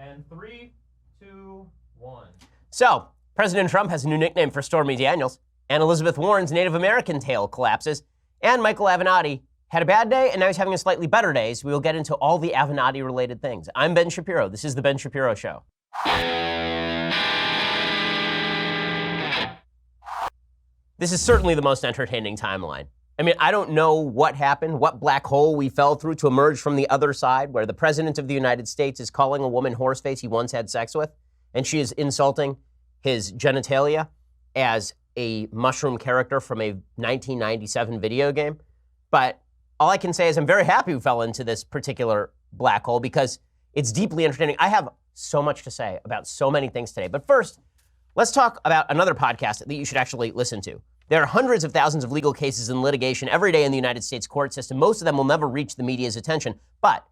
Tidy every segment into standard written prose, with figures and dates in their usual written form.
And 3, 2, 1. So, President Trump has a new nickname for Stormy Daniels, and Elizabeth Warren's Native American tale collapses, and Michael Avenatti had a bad day, and now he's having a slightly better day, so we will get into all the Avenatti-related things. I'm Ben Shapiro. This is The Ben Shapiro Show. This is certainly the most entertaining timeline. I mean, I don't know what happened, what black hole we fell through to emerge from the other side, where the President of the United States is calling a woman horseface he once had sex with, and she is insulting his genitalia as a mushroom character from a 1997 video game. But all I can say is I'm very happy we fell into this particular black hole because it's deeply entertaining. I have so much to say about so many things today. But first, let's talk about another podcast that you should actually listen to. There are hundreds of thousands of legal cases in litigation every day in the United States court system. Most of them will never reach the media's attention. But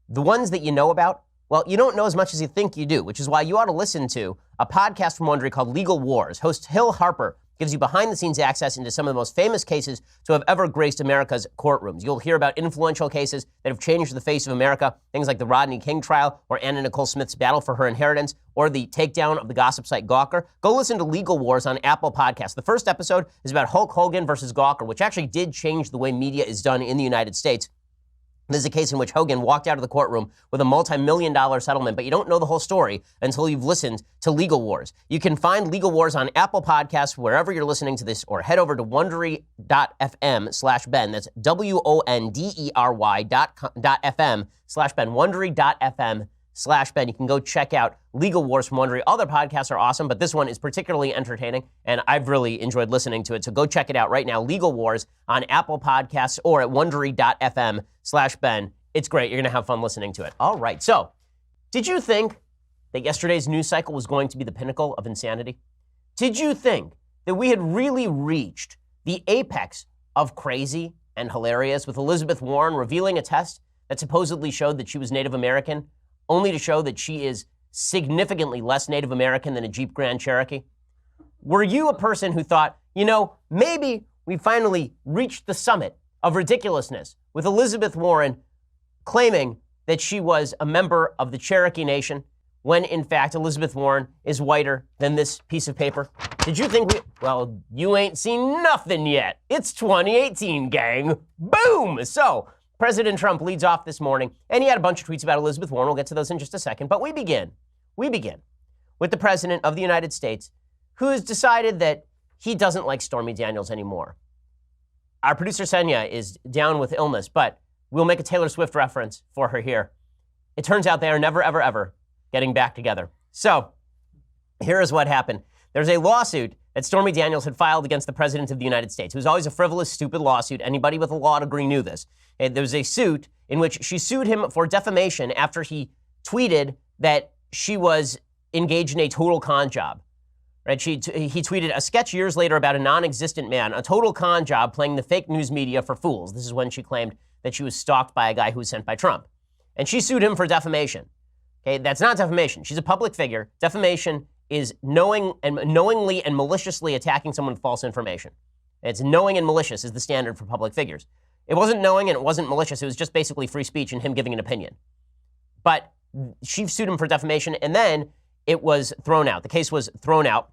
the ones that you know about, well, you don't know as much as you think you do, which is why you ought to listen to a podcast from Wondery called Legal Wars. Host Hill Harper gives you behind-the-scenes access into some of the most famous cases to have ever graced America's courtrooms. You'll hear about influential cases that have changed the face of America, things like the Rodney King trial or Anna Nicole Smith's battle for her inheritance or the takedown of the gossip site Gawker. Go listen to Legal Wars on Apple Podcasts. The first episode is about Hulk Hogan versus Gawker, which actually did change the way media is done in the United States. This is a case in which Hogan walked out of the courtroom with a multi-million-dollar settlement, but you don't know the whole story until you've listened to Legal Wars. You can find Legal Wars on Apple Podcasts, wherever you're listening to this, or head over to Wondery.fm/Ben. That's WONDERY.fm/Ben. Wondery.fm/Ben. You can go check out Legal Wars from Wondery. All their podcasts are awesome, but this one is particularly entertaining, and I've really enjoyed listening to it. So go check it out right now. Legal Wars on Apple Podcasts or at Wondery.fm/Ben. It's great. You're going to have fun listening to it. All right. So did you think that yesterday's news cycle was going to be the pinnacle of insanity? Did you think that we had really reached the apex of crazy and hilarious with Elizabeth Warren revealing a test that supposedly showed that she was Native American, only to show that she is significantly less Native American than a Jeep Grand Cherokee? Were you a person who thought, maybe we finally reached the summit of ridiculousness with Elizabeth Warren claiming that she was a member of the Cherokee Nation, when in fact Elizabeth Warren is whiter than this piece of paper? Did you think well, you ain't seen nothing yet. It's 2018, gang. Boom! So, President Trump leads off this morning, and he had a bunch of tweets about Elizabeth Warren. We'll get to those in just a second. But we begin with the President of the United States, who has decided that he doesn't like Stormy Daniels anymore. Our producer, Senya, is down with illness, but we'll make a Taylor Swift reference for her here. It turns out they are never, ever, ever getting back together. So here is what happened. There's a lawsuit that Stormy Daniels had filed against the President of the United States. It was always a frivolous, stupid lawsuit. Anybody with a law degree knew this. And there was a suit in which she sued him for defamation after he tweeted that she was engaged in a total con job. Right? He tweeted a sketch years later about a non-existent man, a total con job playing the fake news media for fools. This is when she claimed that she was stalked by a guy who was sent by Trump. And she sued him for defamation. Okay, that's not defamation. She's a public figure. Defamation is knowingly and maliciously attacking someone with false information. It's knowing and malicious is the standard for public figures. It wasn't knowing and it wasn't malicious. It was just basically free speech and him giving an opinion. But she sued him for defamation, and then it was thrown out. The case was thrown out,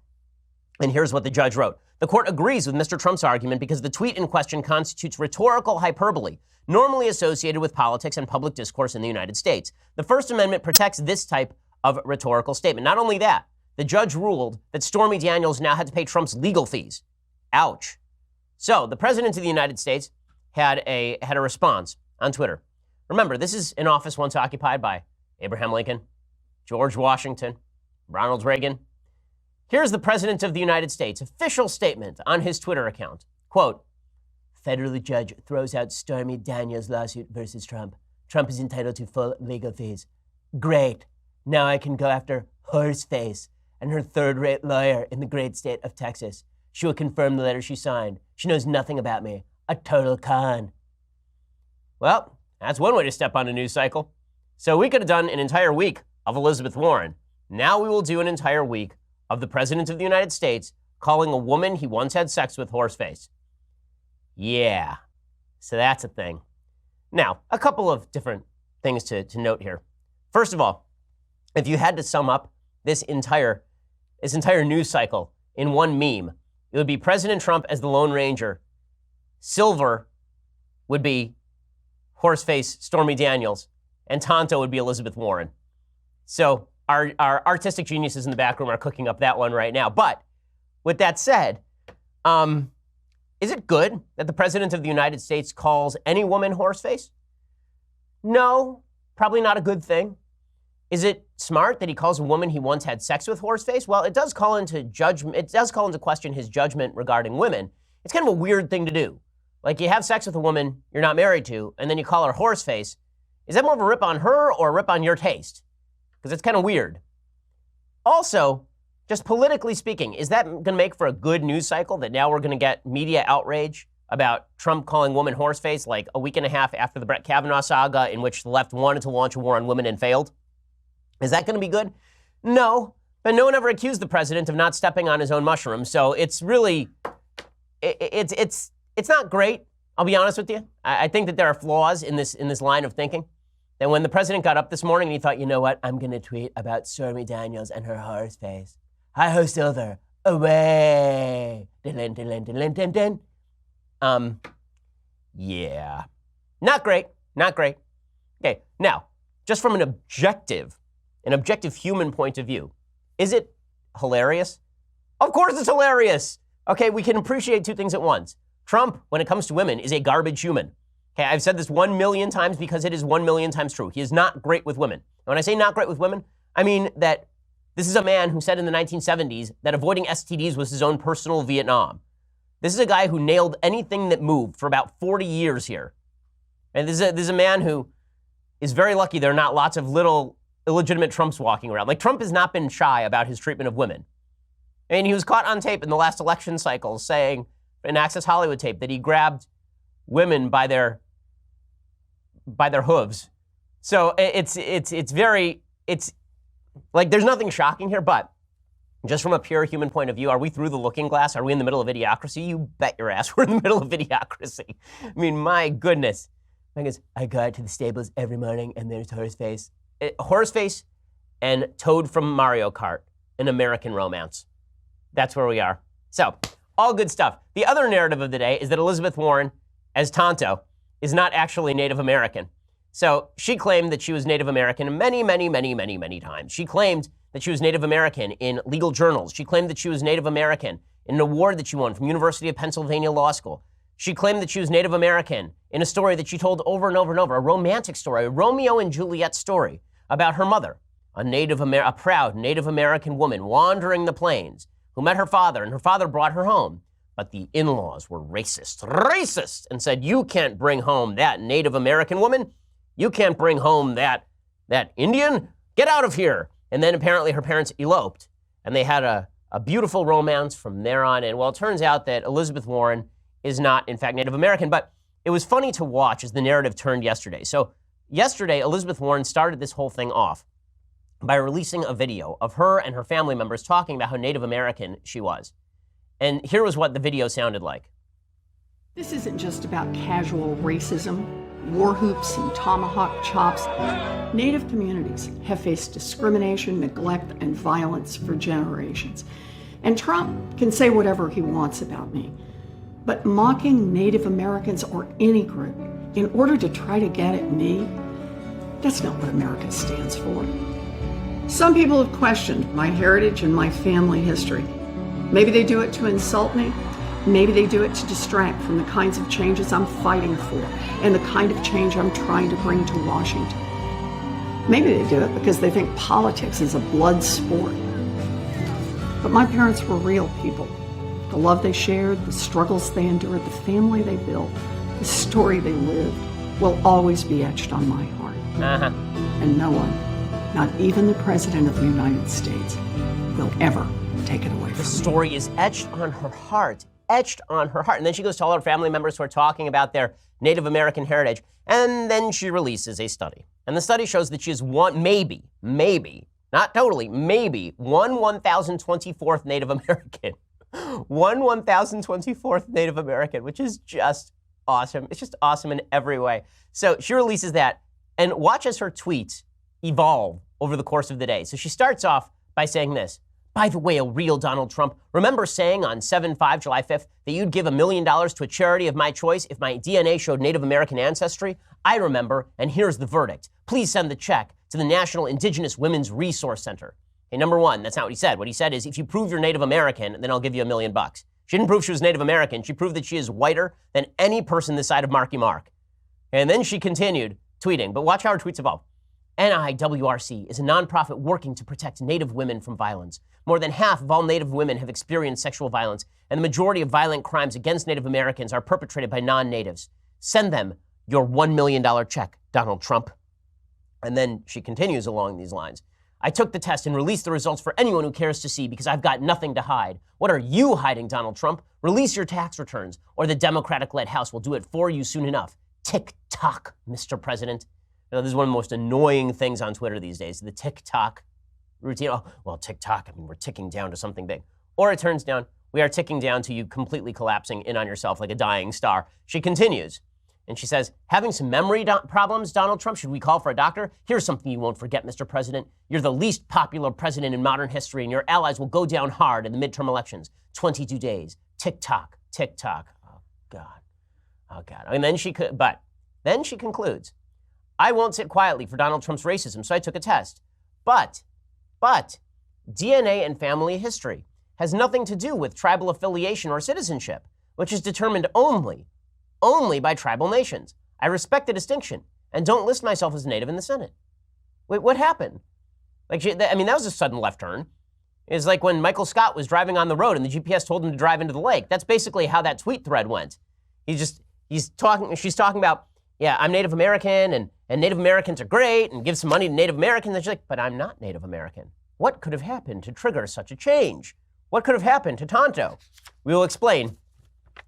and here's what the judge wrote. The court agrees with Mr. Trump's argument because the tweet in question constitutes rhetorical hyperbole, normally associated with politics and public discourse in the United States. The First Amendment protects this type of rhetorical statement. Not only that, the judge ruled that Stormy Daniels now had to pay Trump's legal fees. Ouch. So the President of the United States had a response on Twitter. Remember, this is an office once occupied by Abraham Lincoln, George Washington, Ronald Reagan. Here's the President of the United States' official statement on his Twitter account. Quote, federal judge throws out Stormy Daniels' lawsuit versus Trump. Trump is entitled to full legal fees. Great. Now I can go after Horseface and her third-rate lawyer in the great state of Texas. She will confirm the letter she signed. She knows nothing about me. A total con. Well, that's one way to step on a news cycle. So we could have done an entire week of Elizabeth Warren. Now we will do an entire week of the President of the United States calling a woman he once had sex with horseface. Yeah, so that's a thing. Now, a couple of different things to note here. First of all, if you had to sum up this entire news cycle in one meme, it would be President Trump as the Lone Ranger. Silver would be Horseface Stormy Daniels, and Tonto would be Elizabeth Warren. So our artistic geniuses in the back room are cooking up that one right now. But with that said, is it good that the President of the United States calls any woman horseface? No, probably not a good thing. Is it smart that he calls a woman he once had sex with horseface? Well, it does call into question his judgment regarding women. It's kind of a weird thing to do. Like, you have sex with a woman you're not married to, and then you call her horseface. Is that more of a rip on her or a rip on your taste? Because it's kind of weird. Also, just politically speaking, is that going to make for a good news cycle that now we're going to get media outrage about Trump calling women horseface like a week and a half after the Brett Kavanaugh saga, in which the left wanted to launch a war on women and failed? Is that going to be good? No, but no one ever accused the president of not stepping on his own mushrooms. So it's really, it's not great. I'll be honest with you. I think that there are flaws in this line of thinking. That when the president got up this morning and he thought, you know what, I'm going to tweet about Stormy Daniels and her horse face. Hi-ho, Silver. Away. Yeah. Not great. Not great. Okay, now, just from an objective human point of view, is it hilarious? Of course it's hilarious. Okay, we can appreciate two things at once. Trump, when it comes to women, is a garbage human. Okay, I've said this 1 million times because it is 1 million times true. He is not great with women. And when I say not great with women, I mean that this is a man who said in the 1970s that avoiding STDs was his own personal Vietnam. This is a guy who nailed anything that moved for about 40 years here. And this is a man who is very lucky there are not lots of little illegitimate Trumps walking around. Like, Trump has not been shy about his treatment of women. I mean, he was caught on tape in the last election cycle saying, in Access Hollywood tape, that he grabbed women by their hooves. So it's like, there's nothing shocking here, but just from a pure human point of view, are we through the looking glass? Are we in the middle of idiocracy? You bet your ass we're in the middle of idiocracy. I mean, my goodness. I go out to the stables every morning and there's Horseface. Horseface and Toad from Mario Kart, an American romance. That's where we are. So, all good stuff. The other narrative of the day is that Elizabeth Warren, as Tonto, is not actually Native American. So she claimed that she was Native American many times. She claimed that she was Native American in legal journals. She claimed that she was Native American in an award that she won from University of Pennsylvania Law School. She claimed that she was Native American in a story that she told over and over and over, a romantic story, a Romeo and Juliet story about her mother, a proud Native American woman wandering the plains who met her father, and her father brought her home. But the in-laws were racist, and said, you can't bring home that Native American woman. You can't bring home that Indian. Get out of here. And then apparently her parents eloped, and they had a beautiful romance from there on. And well, it turns out that Elizabeth Warren is not, in fact, Native American. But it was funny to watch as the narrative turned yesterday. So yesterday, Elizabeth Warren started this whole thing off by releasing a video of her and her family members talking about how Native American she was. And here was what the video sounded like. This isn't just about casual racism, war hoops, and tomahawk chops. Native communities have faced discrimination, neglect, and violence for generations. And Trump can say whatever he wants about me. But mocking Native Americans or any group in order to try to get at me, that's not what America stands for. Some people have questioned my heritage and my family history. Maybe they do it to insult me. Maybe they do it to distract from the kinds of changes I'm fighting for and the kind of change I'm trying to bring to Washington. Maybe they do it because they think politics is a blood sport. But my parents were real people. The love they shared, the struggles they endured, the family they built, the story they lived will always be etched on my heart. And no one, not even the President of the United States, will ever take it away from me. The story is etched on her heart. Etched on her heart. And then she goes to all her family members who are talking about their Native American heritage. And then she releases a study. And the study shows that she is maybe, not totally, maybe 1,024th Native American. 1,024th Native American, which is just awesome. It's just awesome in every way. So she releases that. And watch as her tweets evolve over the course of the day. So she starts off by saying this. By the way, a real Donald Trump, remember saying on 7/5, July 5th, that you'd give $1 million to a charity of my choice if my DNA showed Native American ancestry? I remember, and here's the verdict. Please send the check to the National Indigenous Women's Resource Center. Okay, number one, that's not what he said. What he said is, if you prove you're Native American, then I'll give you $1 million. She didn't prove she was Native American. She proved that she is whiter than any person this side of Marky Mark. And then she continued tweeting, but watch how her tweets evolve. NIWRC is a nonprofit working to protect Native women from violence. More than half of all Native women have experienced sexual violence, and the majority of violent crimes against Native Americans are perpetrated by non-natives. Send them your $1 million check, Donald Trump. And then she continues along these lines. I took the test and released the results for anyone who cares to see because I've got nothing to hide. What are you hiding, Donald Trump? Release your tax returns, or the Democratic-led House will do it for you soon enough. Tick-tock, Mr. President. You know, this is one of the most annoying things on Twitter these days, the tick-tock routine. Oh, well, tick-tock, I mean, we're ticking down to something big. Or it turns down, we are ticking down to you completely collapsing in on yourself like a dying star. She continues, and she says, having some memory problems, Donald Trump, should we call for a doctor? Here's something you won't forget, Mr. President. You're the least popular president in modern history, and your allies will go down hard in the midterm elections. 22 days. Tick-tock, tick-tock. Oh, God. Oh, God. And then she concludes, I won't sit quietly for Donald Trump's racism, so I took a test. But DNA and family history has nothing to do with tribal affiliation or citizenship, which is determined only by tribal nations. I respect the distinction and don't list myself as Native in the Senate. Wait, what happened? That was a sudden left turn. It's like when Michael Scott was driving on the road and the GPS told him to drive into the lake. That's basically how that tweet thread went. She's talking about, yeah, I'm Native American and Native Americans are great and give some money to Native Americans. And she's like, but I'm not Native American. What could have happened to trigger such a change? What could have happened to Tonto? We will explain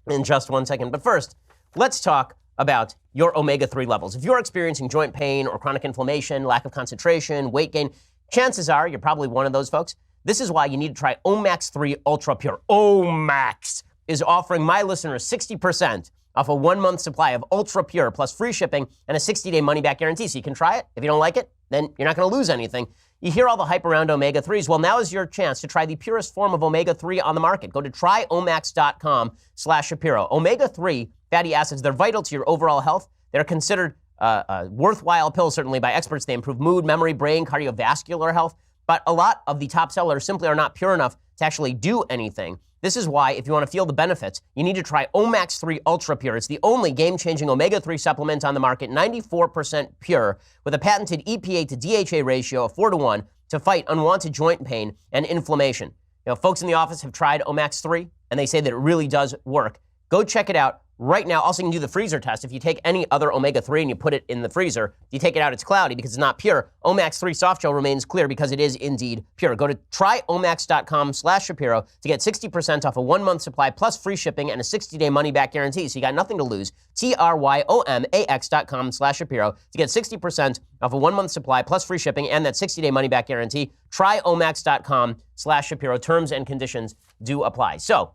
in just 1 second. But first, let's talk about your omega-3 levels. If you're experiencing joint pain or chronic inflammation, lack of concentration, weight gain, chances are you're probably one of those folks. This is why you need to try Omax 3 Ultra Pure. Omax is offering my listeners 60% off a 1-month supply of Ultra Pure plus free shipping and a 60-day money-back guarantee. So you can try it. If you don't like it, then you're not going to lose anything. You hear all the hype around omega-3s. Well, now is your chance to try the purest form of omega-3 on the market. Go to tryomax.com/Shapiro. Omega-3 fatty acids, they're vital to your overall health. They're considered a worthwhile pill, certainly by experts. They improve mood, memory, brain, cardiovascular health. But a lot of the top sellers simply are not pure enough to actually do anything. This is why, if you want to feel the benefits, you need to try Omax 3 Ultra Pure. It's the only game-changing omega-3 supplement on the market, 94% pure, with a patented EPA to DHA ratio of 4-to-1 to fight unwanted joint pain and inflammation. You know, folks in the office have tried Omax 3, and they say that it really does work. Go check it out right now. Also, you can do the freezer test. If you take any other omega-3 and you put it in the freezer, you take it out, it's cloudy because it's not pure. Omax 3 soft gel remains clear because it is indeed pure. Go to tryomax.com/Shapiro to get 60% off a 1-month supply plus free shipping and a 60-day money-back guarantee. So you got nothing to lose. tryomax.com/Shapiro to get 60% off a 1-month supply plus free shipping and that 60-day money-back guarantee. Tryomax.com/Shapiro. Terms and conditions do apply. So,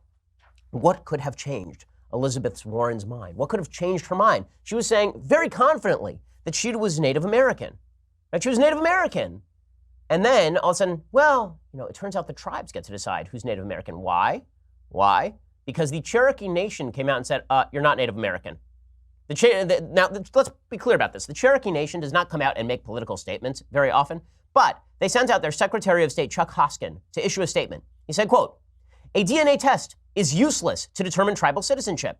what could have changed Elizabeth Warren's mind? What could have changed her mind? She was saying very confidently that she was Native American. That she was Native American. And then all of a sudden, well, it turns out the tribes get to decide who's Native American. Why? Why? Because the Cherokee Nation came out and said, you're not Native American. Now, let's be clear about this. The Cherokee Nation does not come out and make political statements very often, but they sent out their Secretary of State, Chuck Hoskin, to issue a statement. He said, quote, a DNA test is useless to determine tribal citizenship.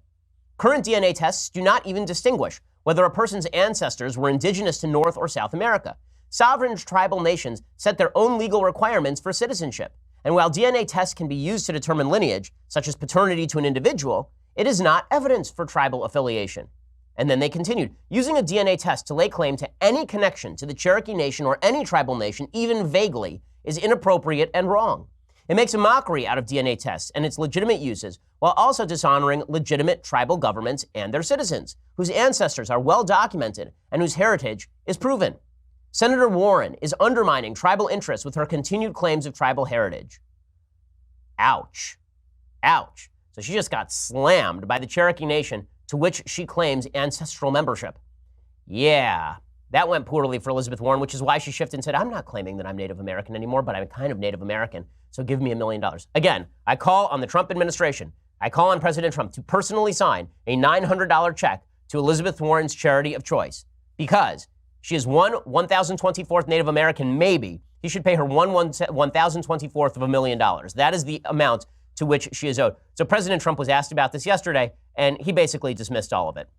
Current DNA tests do not even distinguish whether a person's ancestors were indigenous to North or South America. Sovereign tribal nations set their own legal requirements for citizenship. And while DNA tests can be used to determine lineage, such as paternity to an individual, it is not evidence for tribal affiliation. And then they continued, using a DNA test to lay claim to any connection to the Cherokee Nation or any tribal nation, even vaguely, is inappropriate and wrong. It makes a mockery out of DNA tests and its legitimate uses, while also dishonoring legitimate tribal governments and their citizens, whose ancestors are well documented and whose heritage is proven. Senator Warren is undermining tribal interests with her continued claims of tribal heritage. Ouch. Ouch. So she just got slammed by the Cherokee Nation, to which she claims ancestral membership. Yeah, That went poorly for Elizabeth Warren, which is why she shifted and said, I'm not claiming that I'm Native American anymore, but I'm kind of Native American, so give me $1 million. Again, I call on the Trump administration, I call on President Trump to personally sign a $900 check to Elizabeth Warren's charity of choice, because she is 1,024th Native American, maybe. He should pay her 1,024th of $1 million. That is the amount to which she is owed. So President Trump was asked about this yesterday, and he basically dismissed all of it.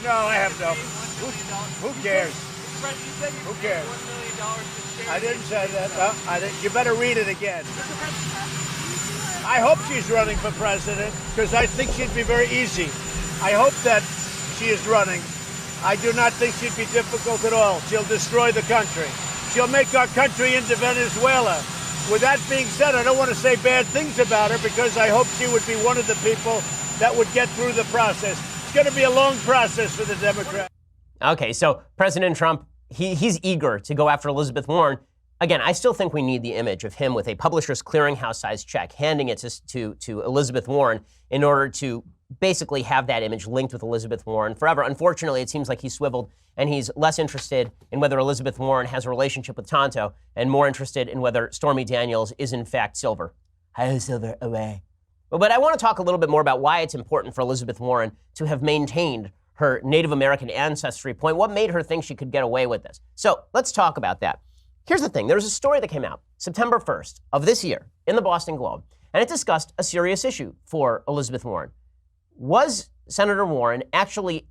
No, I have no. Who cares? Who cares? I didn't say that. No, I didn't. You better read it again. I hope she's running for president because I think she'd be very easy. I hope that she is running. I do not think she'd be difficult at all. She'll destroy the country. She'll make our country into Venezuela. With that being said, I don't want to say bad things about her because I hope she would be one of the people that would get through the process. It's going to be a long process for the Democrats. Okay, so President Trump, he's eager to go after Elizabeth Warren. Again, I still think we need the image of him with a Publishers Clearinghouse-sized check, handing it to Elizabeth Warren in order to basically have that image linked with Elizabeth Warren forever. Unfortunately, it seems like he's swiveled, and he's less interested in whether Elizabeth Warren has a relationship with Tonto and more interested in whether Stormy Daniels is in fact Silver. Hi, Silver, away. But I want to talk a little bit more about why it's important for Elizabeth Warren to have maintained her Native American ancestry point. What made her think she could get away with this? So let's talk about that. Here's the thing. There was a story that came out September 1st of this year in the Boston Globe, and it discussed a serious issue for Elizabeth Warren. Was Senator Warren actually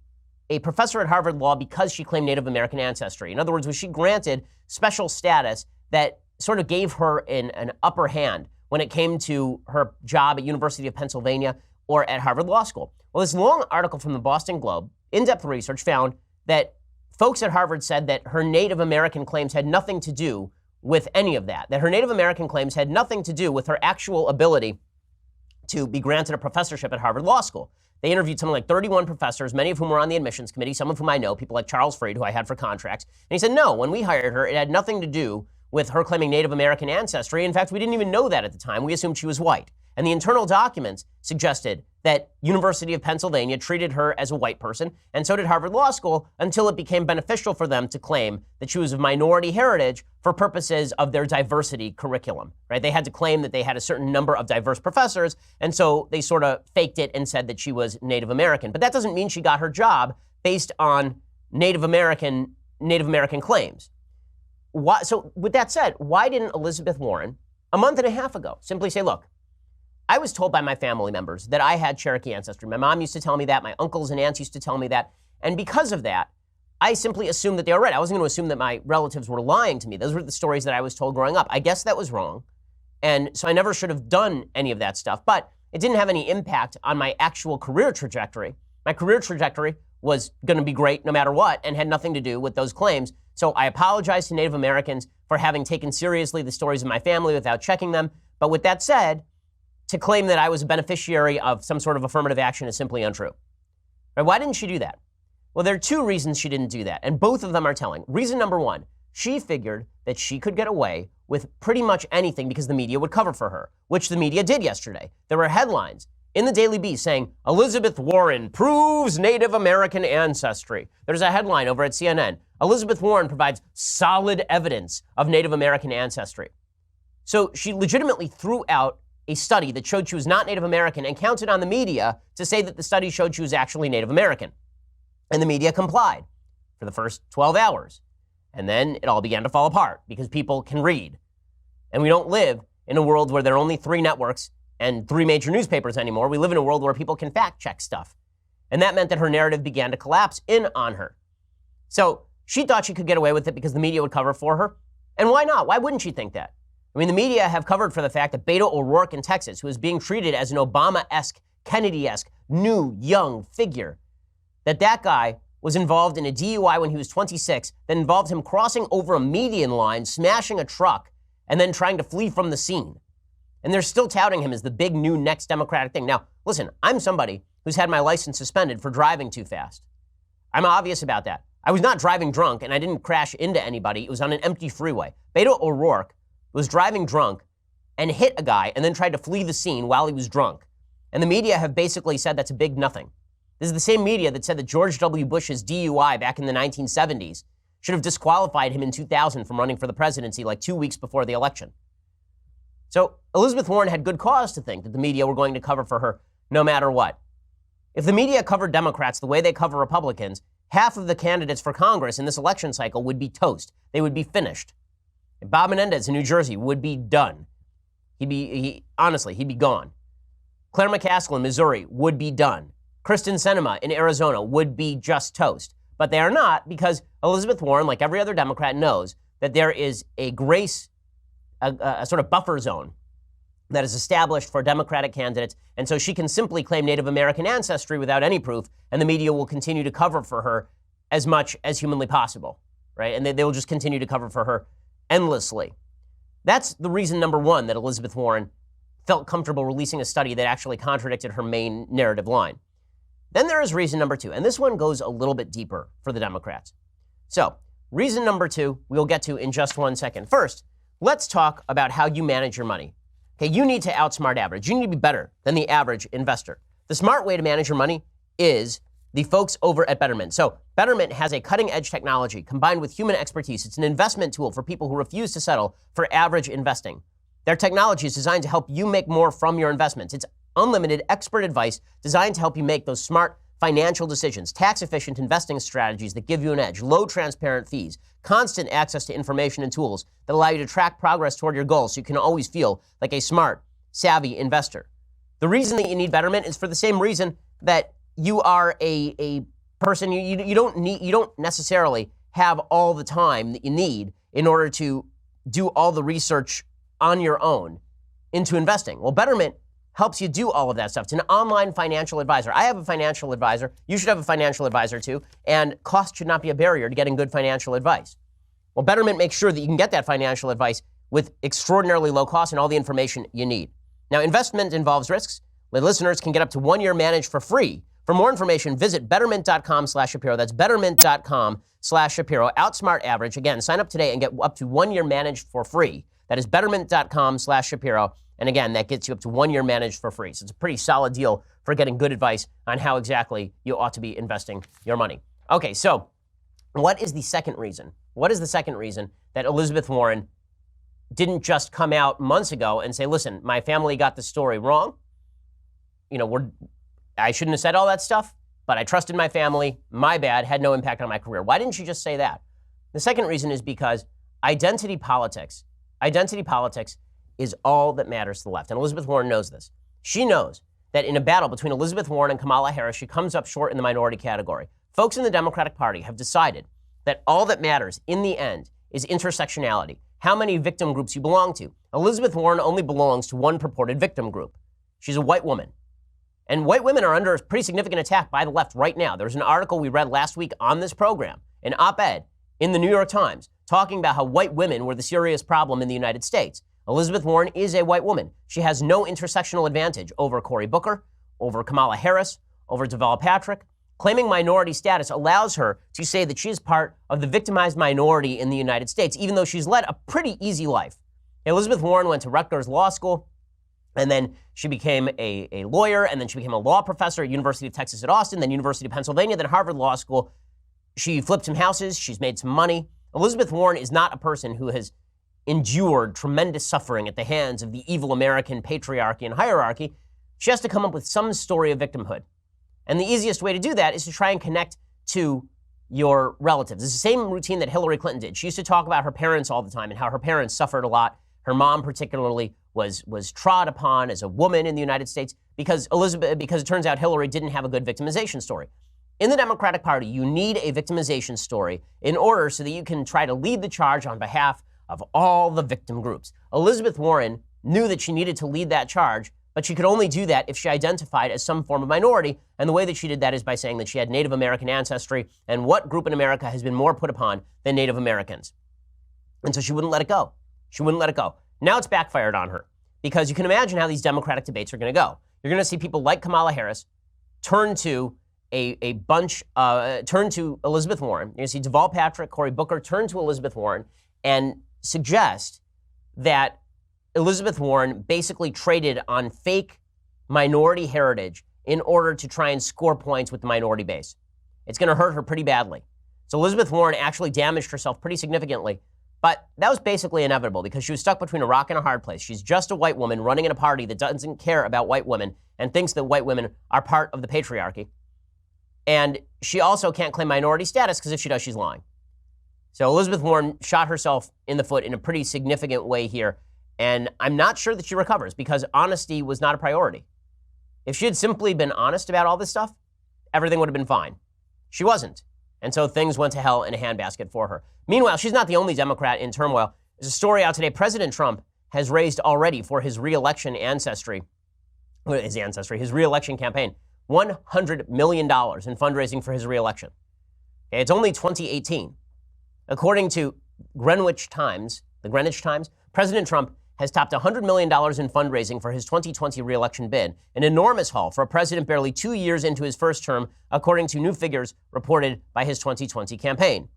a professor at Harvard Law because she claimed Native American ancestry? In other words, was she granted special status that sort of gave her an upper hand when it came to her job at University of Pennsylvania or at Harvard Law School? Well, this long article from the Boston Globe, in-depth research, found that folks at Harvard said that her Native American claims had nothing to do with any of that her Native American claims had nothing to do with her actual ability to be granted a professorship at Harvard Law School. They interviewed something like 31 professors, many of whom were on the admissions committee, some of whom I know, people like Charles Freed, who I had for contracts. And he said, no, when we hired her, it had nothing to do with her claiming Native American ancestry. In fact, we didn't even know that at the time. We assumed she was white. And the internal documents suggested that University of Pennsylvania treated her as a white person, and so did Harvard Law School, until it became beneficial for them to claim that she was of minority heritage for purposes of their diversity curriculum, right? They had to claim that they had a certain number of diverse professors, and so they sort of faked it and said that she was Native American. But that doesn't mean she got her job based on Native American claims. So with that said, why didn't Elizabeth Warren, a month and a half ago, simply say, look, I was told by my family members that I had Cherokee ancestry. My mom used to tell me that. My uncles and aunts used to tell me that. And because of that, I simply assumed that they were right. I wasn't going to assume that my relatives were lying to me. Those were the stories that I was told growing up. I guess that was wrong. And so I never should have done any of that stuff. But it didn't have any impact on my actual career trajectory. My career trajectory was going to be great no matter what and had nothing to do with those claims. So I apologize to Native Americans for having taken seriously the stories of my family without checking them. But with that said, to claim that I was a beneficiary of some sort of affirmative action is simply untrue. Right? Why didn't she do that? Well, there are two reasons she didn't do that, and both of them are telling. Reason number one, she figured that she could get away with pretty much anything because the media would cover for her, which the media did yesterday. There were headlines in the Daily Beast saying, Elizabeth Warren proves Native American ancestry. There's a headline over at CNN, Elizabeth Warren provides solid evidence of Native American ancestry. So she legitimately threw out a study that showed she was not Native American and counted on the media to say that the study showed she was actually Native American. And the media complied for the first 12 hours. And then it all began to fall apart because people can read. And we don't live in a world where there are only 3 networks and 3 major newspapers anymore. We live in a world where people can fact check stuff. And that meant that her narrative began to collapse in on her. So she thought she could get away with it because the media would cover for her. And why not? Why wouldn't she think that? I mean, the media have covered for the fact that Beto O'Rourke in Texas, who is being treated as an Obama-esque, Kennedy-esque, new, young figure, that guy was involved in a DUI when he was 26 that involved him crossing over a median line, smashing a truck, and then trying to flee from the scene. And they're still touting him as the big new next Democratic thing. Now, listen, I'm somebody who's had my license suspended for driving too fast. I'm obvious about that. I was not driving drunk, and I didn't crash into anybody. It was on an empty freeway. Beto O'Rourke was driving drunk and hit a guy and then tried to flee the scene while he was drunk. And the media have basically said that's a big nothing. This is the same media that said that George W. Bush's DUI back in the 1970s should have disqualified him in 2000 from running for the presidency like 2 weeks before the election. So Elizabeth Warren had good cause to think that the media were going to cover for her no matter what. If the media covered Democrats the way they cover Republicans, half of the candidates for Congress in this election cycle would be toast. They would be finished. Bob Menendez in New Jersey would be done. He'd be gone. Claire McCaskill in Missouri would be done. Kristen Sinema in Arizona would be just toast. But they are not, because Elizabeth Warren, like every other Democrat, knows that there is a sort of buffer zone that is established for Democratic candidates. And so she can simply claim Native American ancestry without any proof, and the media will continue to cover for her as much as humanly possible, right? And they will just continue to cover for her endlessly. That's the reason number one that Elizabeth Warren felt comfortable releasing a study that actually contradicted her main narrative line. Then there is reason number two, and this one goes a little bit deeper for the Democrats. So, reason number two, we'll get to in just 1 second. First, let's talk about how you manage your money. Okay, you need to outsmart average. You need to be better than the average investor. The smart way to manage your money is the folks over at Betterment. So Betterment has a cutting-edge technology combined with human expertise. It's an investment tool for people who refuse to settle for average investing. Their technology is designed to help you make more from your investments. It's unlimited expert advice designed to help you make those smart financial decisions, tax-efficient investing strategies that give you an edge, low transparent fees, constant access to information and tools that allow you to track progress toward your goals so you can always feel like a smart, savvy investor. The reason that you need Betterment is for the same reason that you are a person, you don't necessarily have all the time that you need in order to do all the research on your own into investing. Well, Betterment helps you do all of that stuff. It's an online financial advisor. I have a financial advisor. You should have a financial advisor too. And cost should not be a barrier to getting good financial advice. Well, Betterment makes sure that you can get that financial advice with extraordinarily low cost and all the information you need. Now, investment involves risks. The listeners can get up to 1 year managed for free. For more information, visit betterment.com/Shapiro. That's betterment.com/Shapiro. Outsmart average. Again, sign up today and get up to 1 year managed for free. That is betterment.com/Shapiro. And again, that gets you up to 1 year managed for free. So it's a pretty solid deal for getting good advice on how exactly you ought to be investing your money. Okay, so what is the second reason? What is the second reason that Elizabeth Warren didn't just come out months ago and say, listen, my family got the story wrong. I shouldn't have said all that stuff, but I trusted my family. My bad, had no impact on my career. Why didn't she just say that? The second reason is because identity politics is all that matters to the left. And Elizabeth Warren knows this. She knows that in a battle between Elizabeth Warren and Kamala Harris, she comes up short in the minority category. Folks in the Democratic Party have decided that all that matters in the end is intersectionality, how many victim groups you belong to. Elizabeth Warren only belongs to one purported victim group. She's a white woman. And white women are under a pretty significant attack by the left right now. There's an article we read last week on this program, an op-ed in the New York Times, talking about how white women were the serious problem in the United States. Elizabeth Warren is a white woman. She has no intersectional advantage over Cory Booker, over Kamala Harris, over Deval Patrick. Claiming minority status allows her to say that she is part of the victimized minority in the United States, even though she's led a pretty easy life. Elizabeth Warren went to Rutgers Law School, and then she became a lawyer, and then she became a law professor at University of Texas at Austin, then University of Pennsylvania, then Harvard Law School. She flipped some houses. She's made some money. Elizabeth Warren is not a person who has endured tremendous suffering at the hands of the evil American patriarchy and hierarchy. She has to come up with some story of victimhood. And the easiest way to do that is to try and connect to your relatives. It's the same routine that Hillary Clinton did. She used to talk about her parents all the time and how her parents suffered a lot. Her mom particularly was trod upon as a woman in the United States because it turns out Hillary didn't have a good victimization story. In the Democratic Party, you need a victimization story in order so that you can try to lead the charge on behalf of all the victim groups. Elizabeth Warren knew that she needed to lead that charge, but she could only do that if she identified as some form of minority, and the way that she did that is by saying that she had Native American ancestry, and what group in America has been more put upon than Native Americans? And so she wouldn't let it go. She wouldn't let it go. Now it's backfired on her, because you can imagine how these Democratic debates are going to go. You're going to see people like Kamala Harris turn to turn to Elizabeth Warren. You're going to see Deval Patrick, Cory Booker turn to Elizabeth Warren and suggest that Elizabeth Warren basically traded on fake minority heritage in order to try and score points with the minority base. It's going to hurt her pretty badly. So Elizabeth Warren actually damaged herself pretty significantly, but that was basically inevitable because she was stuck between a rock and a hard place. She's just a white woman running in a party that doesn't care about white women and thinks that white women are part of the patriarchy. And she also can't claim minority status because if she does, she's lying. So Elizabeth Warren shot herself in the foot in a pretty significant way here. And I'm not sure that she recovers because honesty was not a priority. If she had simply been honest about all this stuff, everything would have been fine. She wasn't. And so things went to hell in a handbasket for her. Meanwhile, she's not the only Democrat in turmoil. There's a story out today. President Trump has raised already for his reelection his reelection campaign, $100 million in fundraising for his reelection. Okay, it's only 2018. According to the Greenwich Times, President Trump has topped $100 million in fundraising for his 2020 reelection bid, an enormous haul for a president barely 2 years into his first term, according to new figures reported by his 2020 campaign.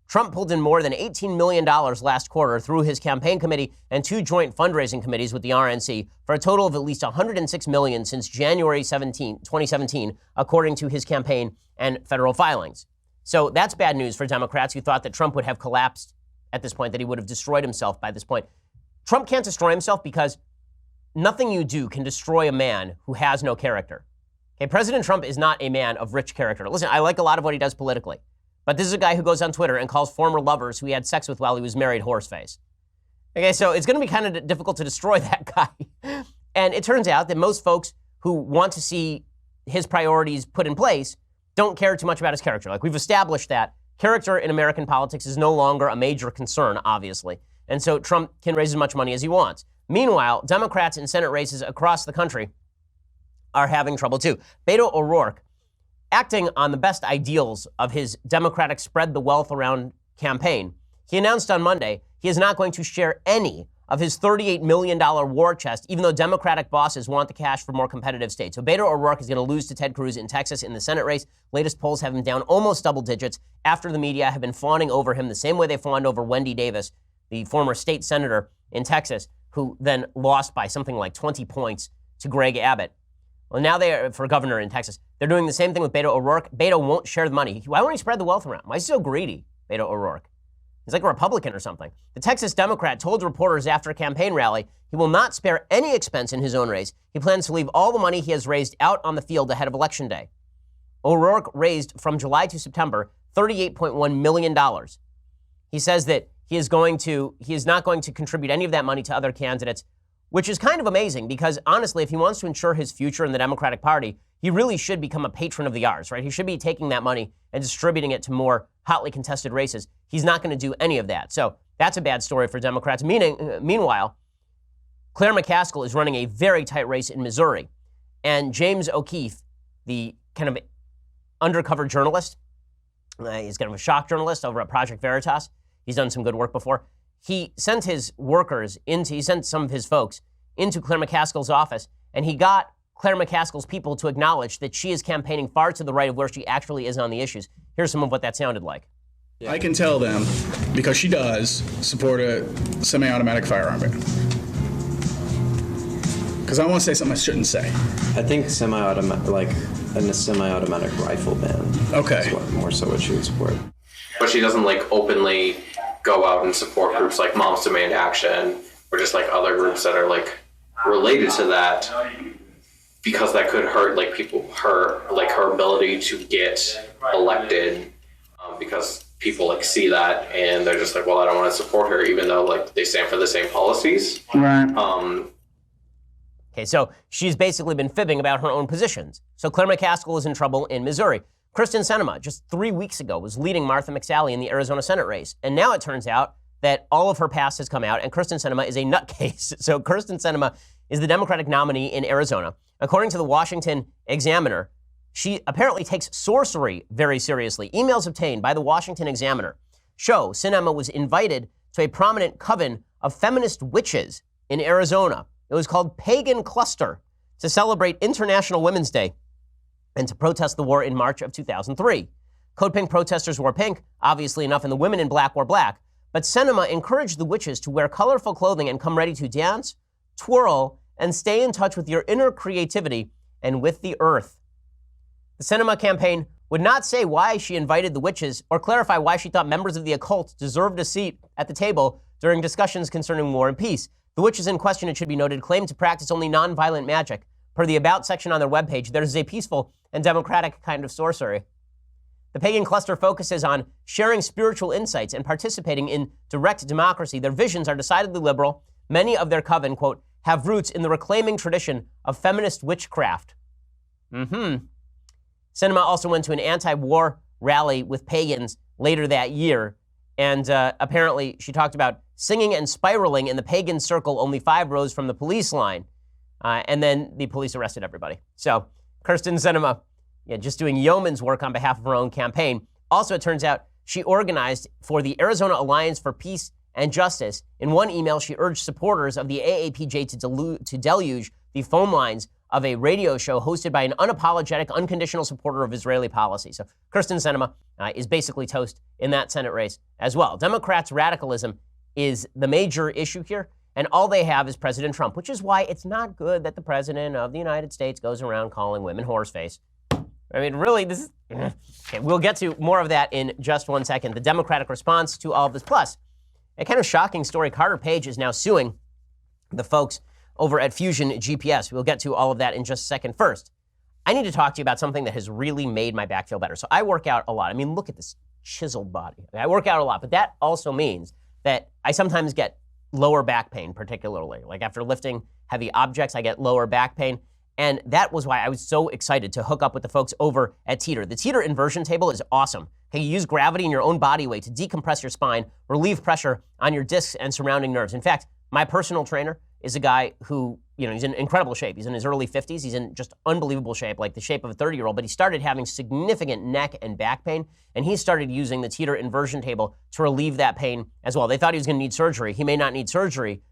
Trump pulled in more than $18 million last quarter through his campaign committee and 2 joint fundraising committees with the RNC for a total of at least $106 million since January 2017, according to his campaign and federal filings. So that's bad news for Democrats who thought that Trump would have collapsed at this point, that he would have destroyed himself by this point. Trump can't destroy himself because nothing you do can destroy a man who has no character. Okay, President Trump is not a man of rich character. Listen, I like a lot of what he does politically, but this is a guy who goes on Twitter and calls former lovers who he had sex with while he was married horseface. Okay, so it's going to be kind of difficult to destroy that guy. And it turns out that most folks who want to see his priorities put in place don't care too much about his character. Like, we've established that character in American politics is no longer a major concern, obviously. And so Trump can raise as much money as he wants. Meanwhile, Democrats in Senate races across the country are having trouble too. Beto O'Rourke, acting on the best ideals of his Democratic spread the wealth around campaign, he announced on Monday he is not going to share any of his $38 million war chest, even though Democratic bosses want the cash for more competitive states. So Beto O'Rourke is going to lose to Ted Cruz in Texas in the Senate race. Latest polls have him down almost double digits after the media have been fawning over him the same way they fawned over Wendy Davis, the former state senator in Texas, who then lost by something like 20 points to Greg Abbott. Well, now they are, for governor in Texas, they're doing the same thing with Beto O'Rourke. Beto won't share the money. Why won't he spread the wealth around? Why is he so greedy, Beto O'Rourke? He's like a Republican or something. The Texas Democrat told reporters after a campaign rally he will not spare any expense in his own race. He plans to leave all the money he has raised out on the field ahead of Election Day. O'Rourke raised from July to September $38.1 million. He says that he is not going to contribute any of that money to other candidates, which is kind of amazing because, honestly, if he wants to ensure his future in the Democratic Party, he really should become a patron of the arts, right? He should be taking that money and distributing it to more hotly contested races. He's not going to do any of that. So that's a bad story for Democrats. Meanwhile, Claire McCaskill is running a very tight race in Missouri. And James O'Keefe, the kind of undercover journalist, he's kind of a shock journalist over at Project Veritas. He's done some good work before. He sent some of his folks into Claire McCaskill's office, and he got Claire McCaskill's people to acknowledge that she is campaigning far to the right of where she actually is on the issues. Here's some of what that sounded like. I can tell them, because she does support a semi-automatic firearm ban. Because I want to say something I shouldn't say. I think a semi-automatic rifle ban. Okay. Is more so what she would support. But she doesn't like go out and support groups like Moms Demand Action or just like other groups that are like related to that, because that could hurt like her ability to get elected, because people like see that and they're just like, well, I don't want to support her even though like they stand for the same policies. Right. Okay, so she's basically been fibbing about her own positions. So Claire McCaskill is in trouble in Missouri. Kristen Sinema, just 3 weeks ago, was leading Martha McSally in the Arizona Senate race. And now it turns out that all of her past has come out, and Kristen Sinema is a nutcase. So Kristen Sinema is the Democratic nominee in Arizona. According to the Washington Examiner, she apparently takes sorcery very seriously. Emails obtained by the Washington Examiner show Sinema was invited to a prominent coven of feminist witches in Arizona. It was called Pagan Cluster to celebrate International Women's Day and to protest the war in March of 2003. Code Pink protesters wore pink, obviously enough, and the women in black wore black. But Sinema encouraged the witches to wear colorful clothing and come ready to dance, twirl, and stay in touch with your inner creativity and with the earth. The Sinema campaign would not say why she invited the witches or clarify why she thought members of the occult deserved a seat at the table during discussions concerning war and peace. The witches in question, it should be noted, claim to practice only nonviolent magic. Per the About section on their webpage, there is a peaceful and democratic kind of sorcery. The pagan cluster focuses on sharing spiritual insights and participating in direct democracy. Their visions are decidedly liberal. Many of their coven, quote, have roots in the reclaiming tradition of feminist witchcraft. Sinema also went to an anti-war rally with pagans later that year, and apparently she talked about singing and spiraling in the pagan circle only 5 rows from the police line, and then the police arrested everybody. So Kyrsten Sinema, just doing yeoman's work on behalf of her own campaign. Also, it turns out she organized for the Arizona Alliance for Peace and Justice. In one email, she urged supporters of the AAPJ to deluge the phone lines of a radio show hosted by an unapologetic, unconditional supporter of Israeli policy. So Kyrsten Sinema is basically toast in that Senate race as well. Democrats' radicalism is the major issue here, and all they have is President Trump, which is why it's not good that the President of the United States goes around calling women horseface. I mean, really, this is... Okay, we'll get to more of that in just one second. The Democratic response to all of this. Plus, a kind of shocking story. Carter Page is now suing the folks over at Fusion GPS. We'll get to all of that in just a second. First, I need to talk to you about something that has really made my back feel better. So I work out a lot. I mean, look at this chiseled body. I work out a lot, but that also means that I sometimes get lower back pain, particularly. Like after lifting heavy objects, I get lower back pain. And that was why I was so excited to hook up with the folks over at Teeter. The Teeter inversion table is awesome. Okay, you use gravity and your own body weight to decompress your spine, relieve pressure on your discs and surrounding nerves. In fact, my personal trainer is a guy who, he's in incredible shape. He's in his early 50s. He's in just unbelievable shape, like the shape of a 30-year-old. But he started having significant neck and back pain, and he started using the Teeter inversion table to relieve that pain as well. They thought he was going to need surgery. He may not need surgery,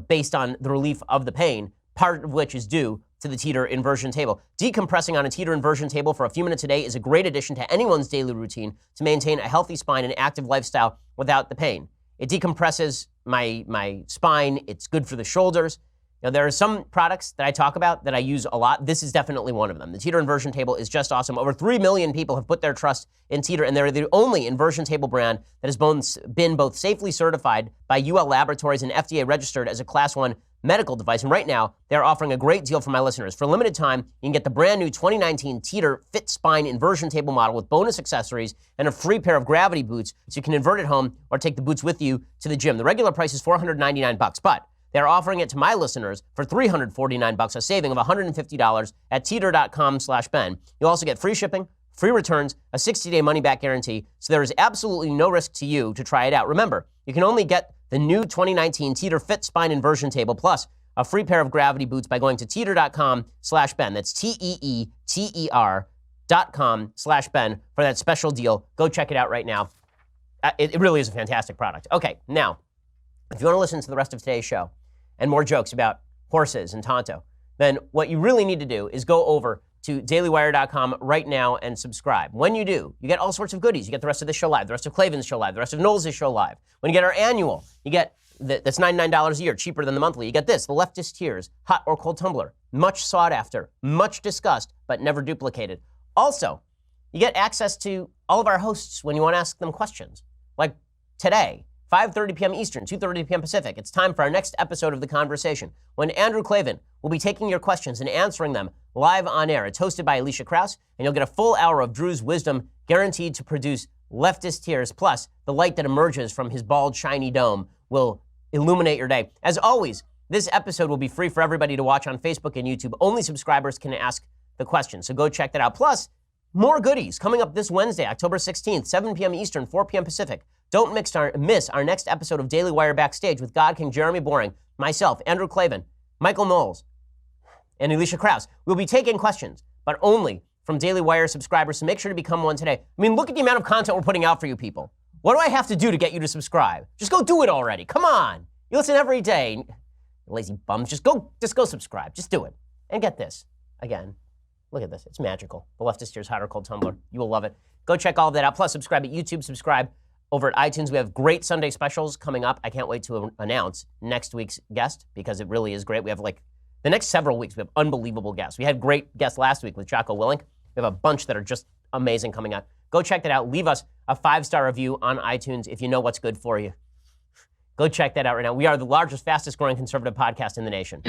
based on the relief of the pain, part of which is due to the Teeter inversion table. Decompressing on a Teeter inversion table for a few minutes a day is a great addition to anyone's daily routine to maintain a healthy spine and active lifestyle without the pain. It decompresses my spine. It's good for the shoulders. Now, there are some products that I talk about that I use a lot. This is definitely one of them. The Teeter inversion table is just awesome. Over 3 million people have put their trust in Teeter, and they're the only inversion table brand that has been both safely certified by UL Laboratories and FDA registered as a Class 1 medical device. And right now, they're offering a great deal for my listeners. For a limited time, you can get the brand new 2019 Teeter Fit Spine inversion table model with bonus accessories and a free pair of gravity boots so you can invert at home or take the boots with you to the gym. The regular price is $499, but they're offering it to my listeners for $349, a saving of $150 at teeter.com/Ben. You'll also get free shipping, free returns, a 60-day money-back guarantee, so there is absolutely no risk to you to try it out. Remember, you can only get the new 2019 Teeter Fit Spine Inversion Table plus a free pair of gravity boots by going to teeter.com/Ben. That's TEETER.com/Ben for that special deal. Go check it out right now. It really is a fantastic product. Okay, now, if you want to listen to the rest of today's show and more jokes about horses and Tonto, then what you really need to do is go over to dailywire.com right now and subscribe. When you do, you get all sorts of goodies. You get the rest of this show live, the rest of Klavan's show live, the rest of Knowles' show live. When you get our annual, you get that's $99 a year, cheaper than the monthly. You get this, the Leftist Tears, hot or cold tumbler, much sought after, much discussed, but never duplicated. Also, you get access to all of our hosts when you want to ask them questions. Like today, 5:30 p.m. Eastern, 2:30 p.m. Pacific. It's time for our next episode of The Conversation, when Andrew Klavan will be taking your questions and answering them live on air. It's hosted by Alicia Krause, and you'll get a full hour of Drew's wisdom guaranteed to produce leftist tears, plus the light that emerges from his bald, shiny dome will illuminate your day. As always, this episode will be free for everybody to watch on Facebook and YouTube. Only subscribers can ask the question, so go check that out. Plus, more goodies coming up this Wednesday, October 16th, 7 p.m. Eastern, 4 p.m. Pacific. Don't miss our next episode of Daily Wire Backstage with God King Jeremy Boring, myself, Andrew Klavan, Michael Knowles, and Alicia Krause. We'll be taking questions, but only from Daily Wire subscribers, so make sure to become one today. I mean, look at the amount of content we're putting out for you people. What do I have to do to get you to subscribe? Just go do it already. Come on. You listen every day. Lazy bums. Just go subscribe. Just do it. And get this. Again, look at this. It's magical. The Leftist Tears Hot or Cold Tumbler. You will love it. Go check all of that out. Plus, subscribe at YouTube. Subscribe over at iTunes. We have great Sunday specials coming up. I can't wait to announce next week's guest because it really is great. We have like The next several weeks, we have unbelievable guests. We had great guests last week with Jocko Willink. We have a bunch that are just amazing coming up. Go check that out. Leave us a 5-star review on iTunes if you know what's good for you. Go check that out right now. We are the largest, fastest growing conservative podcast in the nation.